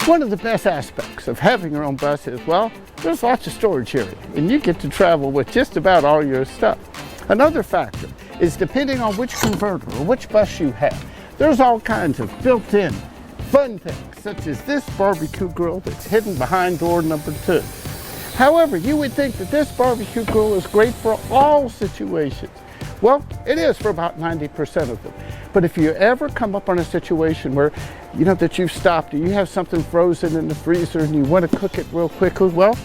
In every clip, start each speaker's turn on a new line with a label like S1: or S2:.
S1: One of the best aspects of having your own bus is, well, there's lots of storage area, and you get to travel with just about all your stuff. Another factor is depending on which converter or which bus you have, there's all kinds of built-in fun things, such as this barbecue grill that's hidden behind door number 2. However, you would think that this barbecue grill is great for all situations. Well, it is for about 90% of them. But if you ever come up on a situation where, that you've stopped and you have something frozen in the freezer and you want to cook it real quickly, well,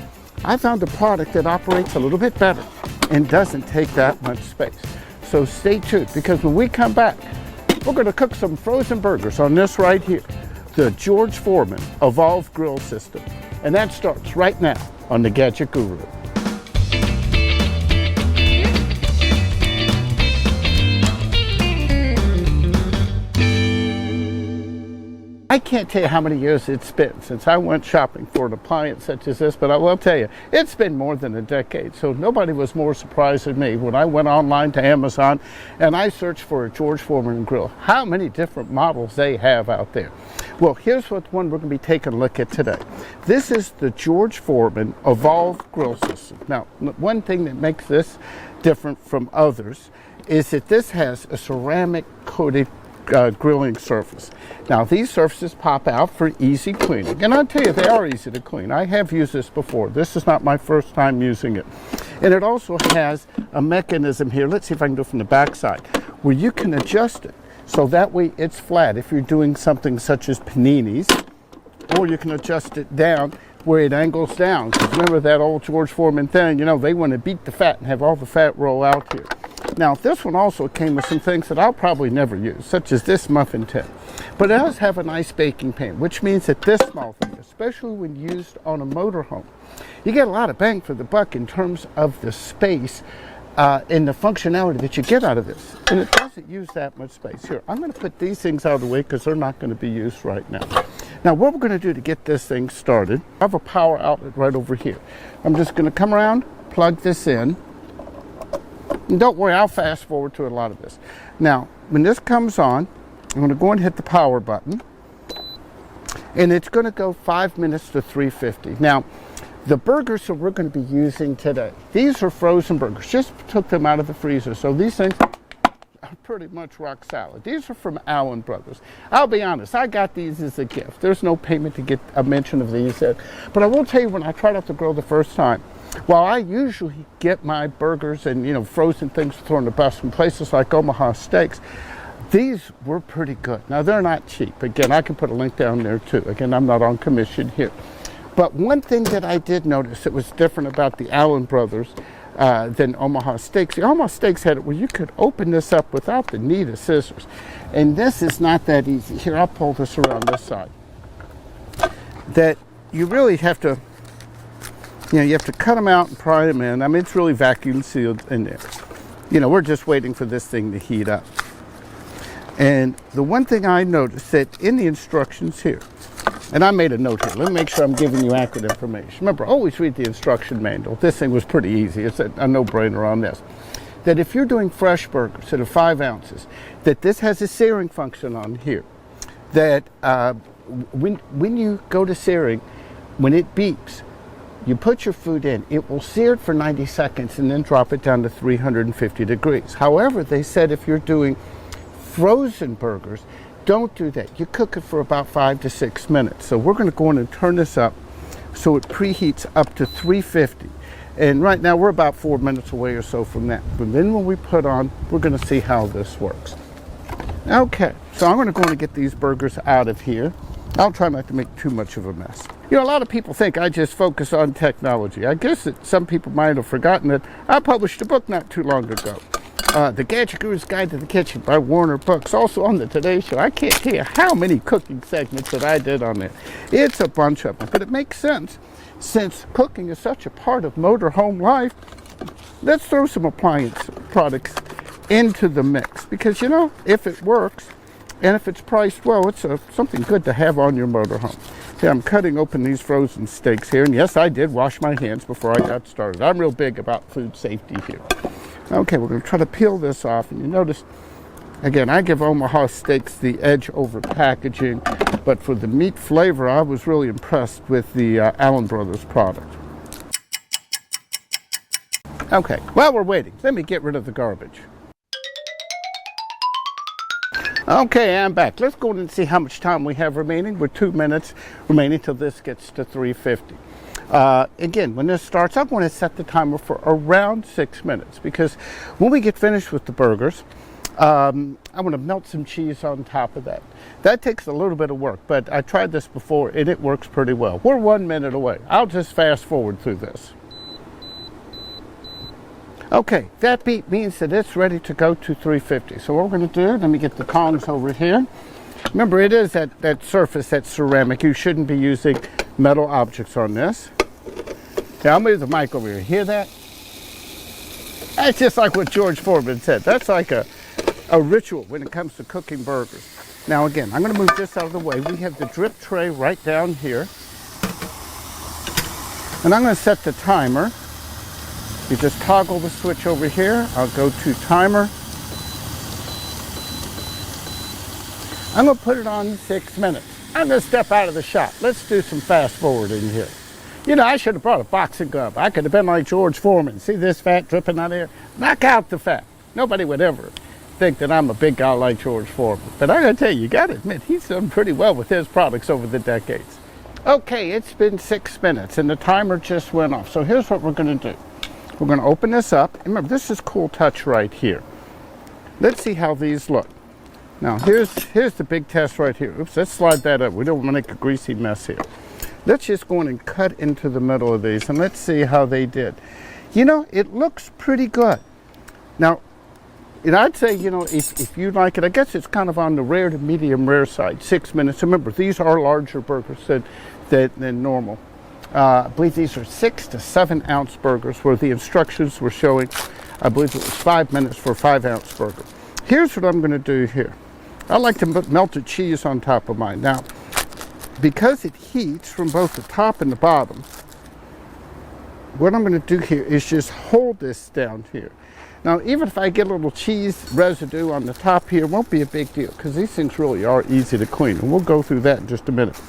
S1: I found a product that operates a little bit better and doesn't take that much space. So stay tuned, because when we come back, we're going to cook some frozen burgers on this right here, the George Foreman Evolve Grill System. And that starts right now on the Gadget Guru. I can't tell you how many years it's been since I went shopping for an appliance such as this, but I will tell you, it's been more than a decade. So nobody was more surprised than me when I went online to Amazon and I searched for a George Foreman grill. How many different models they have out there. Well, here's what one we're going to be taking a look at today. This is the George Foreman Evolve Grill System. Now, one thing that makes this different from others is that this has a ceramic coated grilling surface. Now, these surfaces pop out for easy cleaning, and I'll tell you, they are easy to clean. I have used this before. This is not my first time using it. And it also has a mechanism here, let's see if I can do it from the back side, where you can adjust it so that way it's flat if you're doing something such as paninis, or you can adjust it down where it angles down. Because remember that old George Foreman thing, they want to beat the fat and have all the fat roll out here. Now, this one also came with some things that I'll probably never use, such as this muffin tin. But it does have a nice baking pan, which means that this small thing, especially when used on a motorhome, you get a lot of bang for the buck in terms of the space and the functionality that you get out of this. And it doesn't use that much space. Here, I'm going to put these things out of the way because they're not going to be used right now. Now, what we're going to do to get this thing started, I have a power outlet right over here. I'm just going to come around, plug this in. And don't worry, I'll fast forward to a lot of this. Now, when this comes on, I'm going to go and hit the power button. And it's going to go 5 minutes to 350. Now, the burgers that we're going to be using today, these are frozen burgers. Just took them out of the freezer. So these things are pretty much rock solid. These are from Allen Brothers. I'll be honest, I got these as a gift. There's no payment to get a mention of these. But I will tell you, when I tried out the grill the first time, while I usually get my burgers and, frozen things to throw in the bus from places like Omaha Steaks, these were pretty good. Now, they're not cheap. Again, I can put a link down there too. Again, I'm not on commission here. But one thing that I did notice that was different about the Allen Brothers than Omaha Steaks. The Omaha Steaks had it where you could open this up without the need of scissors. And this is not that easy. Here, I'll pull this around this side. That you really have to, you have to cut them out and pry them in. I mean, it's really vacuum sealed in there. We're just waiting for this thing to heat up. And the one thing I noticed that in the instructions here, and I made a note here. Let me make sure I'm giving you accurate information. Remember, always read the instruction manual. This thing was pretty easy. It's a no-brainer on this. That if you're doing fresh burgers that are 5 ounces, that this has a searing function on here. That when you go to searing, when it beeps, you put your food in. It will sear it for 90 seconds and then drop it down to 350 degrees. However, they said if you're doing frozen burgers, don't do that. You cook it for about 5 to 6 minutes. So we're going to go in and turn this up so it preheats up to 350. And right now we're about 4 minutes away or so from that. But then when we put on, we're going to see how this works. Okay, so I'm going to go in and get these burgers out of here. I'll try not to make too much of a mess. A lot of people think I just focus on technology. I guess that some people might have forgotten that I published a book not too long ago. The Gadget Guru's Guide to the Kitchen by Warner Books, also on the Today Show. I can't tell you how many cooking segments that I did on there. It's a bunch of them, but it makes sense since cooking is such a part of motorhome life. Let's throw some appliance products into the mix because, if it works and if it's priced well, it's something good to have on your motorhome. See, I'm cutting open these frozen steaks here, and yes, I did wash my hands before I got started. I'm real big about food safety here. Okay, we're going to try to peel this off, and you notice, again, I give Omaha Steaks the edge over packaging. But for the meat flavor, I was really impressed with the Allen Brothers product. Okay, while we're waiting, let me get rid of the garbage. Okay, I'm back. Let's go and see how much time we have remaining. We're 2 minutes remaining till this gets to 350. Again, when this starts, I'm going to set the timer for around 6 minutes, because when we get finished with the burgers, I'm going to melt some cheese on top of that. That takes a little bit of work, but I tried this before and it works pretty well. We're 1 minute away. I'll just fast forward through this. Okay, that beat means that it's ready to go to 350. So what we're going to do, let me get the tongs over here. Remember, it is that surface, that ceramic. You shouldn't be using metal objects on this. Now, I'll move the mic over here. Hear that? That's just like what George Foreman said. That's like a ritual when it comes to cooking burgers. Now, again, I'm going to move this out of the way. We have the drip tray right down here. And I'm going to set the timer. You just toggle the switch over here. I'll go to timer. I'm going to put it on 6 minutes. I'm going to step out of the shot. Let's do some fast forwarding here. You know, I should have brought a boxing glove. I could have been like George Foreman. See this fat dripping out here? Knock out the fat. Nobody would ever think that I'm a big guy like George Foreman. But I gotta tell you, you gotta admit, he's done pretty well with his products over the decades. Okay, it's been 6 minutes and the timer just went off. So here's what we're gonna do. We're gonna open this up. Remember, this is Cool Touch right here. Let's see how these look. Now, here's the big test right here. Oops, let's slide that up. We don't want to make a greasy mess here. Let's just go in and cut into the middle of these and let's see how they did. You know, it looks pretty good. Now, and I'd say, you know, if you like it, I guess it's kind of on the rare to medium rare side, 6 minutes. Remember, these are larger burgers than normal. I believe these are 6 to 7 ounce burgers, where the instructions were showing, I believe it was 5 minutes for a 5 ounce burger. Here's what I'm going to do here. I like to put melted cheese on top of mine. Now, because it heats from both the top and the bottom, what I'm going to do here is just hold this down here. Now, even if I get a little cheese residue on the top here, it won't be a big deal, because these things really are easy to clean, and we'll go through that in just a minute.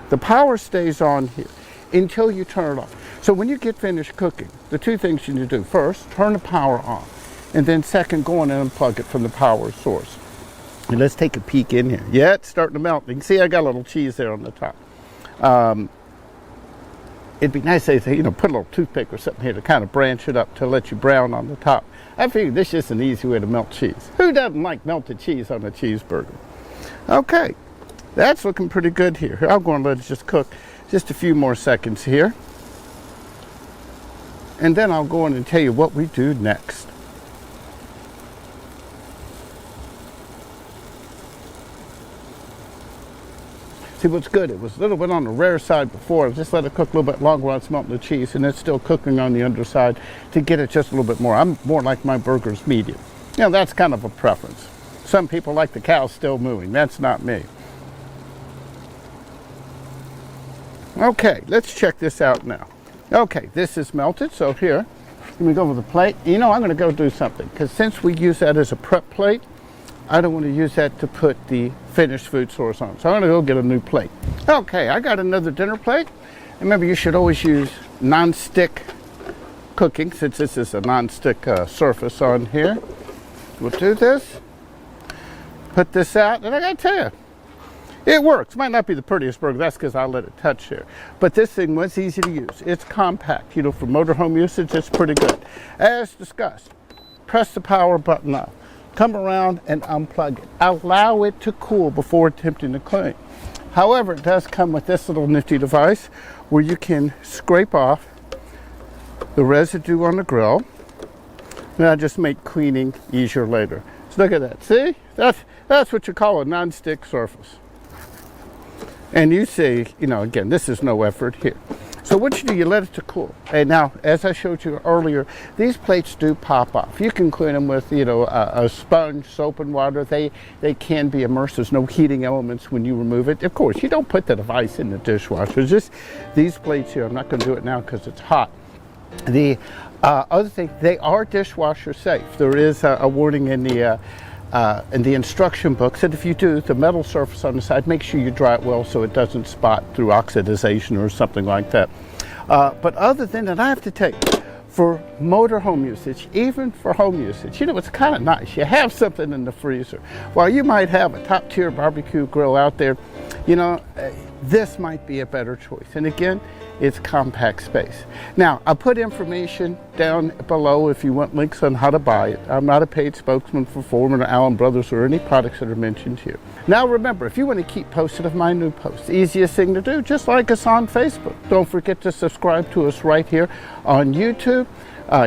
S1: The power stays on here until you turn it off. So when you get finished cooking, the two things you need to do: first, turn the power on, and then second, go on and unplug it from the power source. And let's take a peek in here. Yeah, it's starting to melt. You can see I got a little cheese there on the top. It'd be nice if they, you know, put a little toothpick or something here to kind of branch it up to let you brown on the top. I figured this is just an easy way to melt cheese. Who doesn't like melted cheese on a cheeseburger? Okay, that's looking pretty good here. I'm going to let it just cook just a few more seconds here. And then I'll go in and tell you what we do next. See, what's good, it was a little bit on the rare side before. I just let it cook a little bit longer while it's melting the cheese, and it's still cooking on the underside to get it just a little bit more. I'm more like my burgers medium. You know, that's kind of a preference. Some people like the cow still mooing. That's not me. Okay, let's check this out now. Okay, this is melted, so here, let me go with the plate. You know, I'm going to go do something, because since we use that as a prep plate, I don't want to use that to put the finished food source on. So I'm going to go get a new plate. Okay, I got another dinner plate. Remember, you should always use non-stick cooking, since this is a non-stick surface on here. We'll do this, put this out, and I got to tell you, it works. Might not be the prettiest burger, that's because I let it touch here. But this thing was easy to use. It's compact. You know, for motorhome usage, it's pretty good. As discussed, press the power button up. Come around and unplug it. Allow it to cool before attempting to clean. However, it does come with this little nifty device where you can scrape off the residue on the grill. That'll just make cleaning easier later. So look at that. See? That's what you call a non-stick surface. And you see, you know, again, this is no effort here. So what you do, you let it to cool. And now, as I showed you earlier, these plates do pop off. You can clean them with, you know, a sponge, soap and water. They can be immersed. There's no heating elements when you remove it. Of course, you don't put the device in the dishwasher. It's just these plates here. I'm not going to do it now because it's hot. The other thing, they are dishwasher safe. There is a warning in the in the instruction book said if you do, the metal surface on the side, make sure you dry it well so it doesn't spot through oxidization or something like that. But other than that, I have to tell you, for motor home usage, even for home usage, you know, it's kind of nice. You have something in the freezer. While you might have a top tier barbecue grill out there, you know, this might be a better choice. And again, it's compact space. Now, I'll put information down below if you want links on how to buy it. I'm not a paid spokesman for Foreman or Allen Brothers or any products that are mentioned here. Now remember, if you want to keep posted of my new posts, the easiest thing to do, just like us on Facebook. Don't forget to subscribe to us right here on YouTube.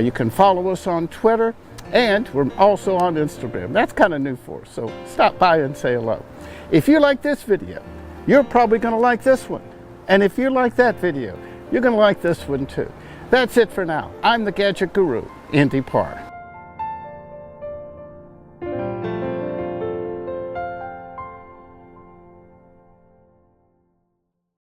S1: You can follow us on Twitter, and we're also on Instagram. That's kind of new for us, so stop by and say hello. If you like this video, you're probably going to like this one. And if you like that video, you're going to like this one too. That's it for now. I'm the Gadget Guru, Andy Parr.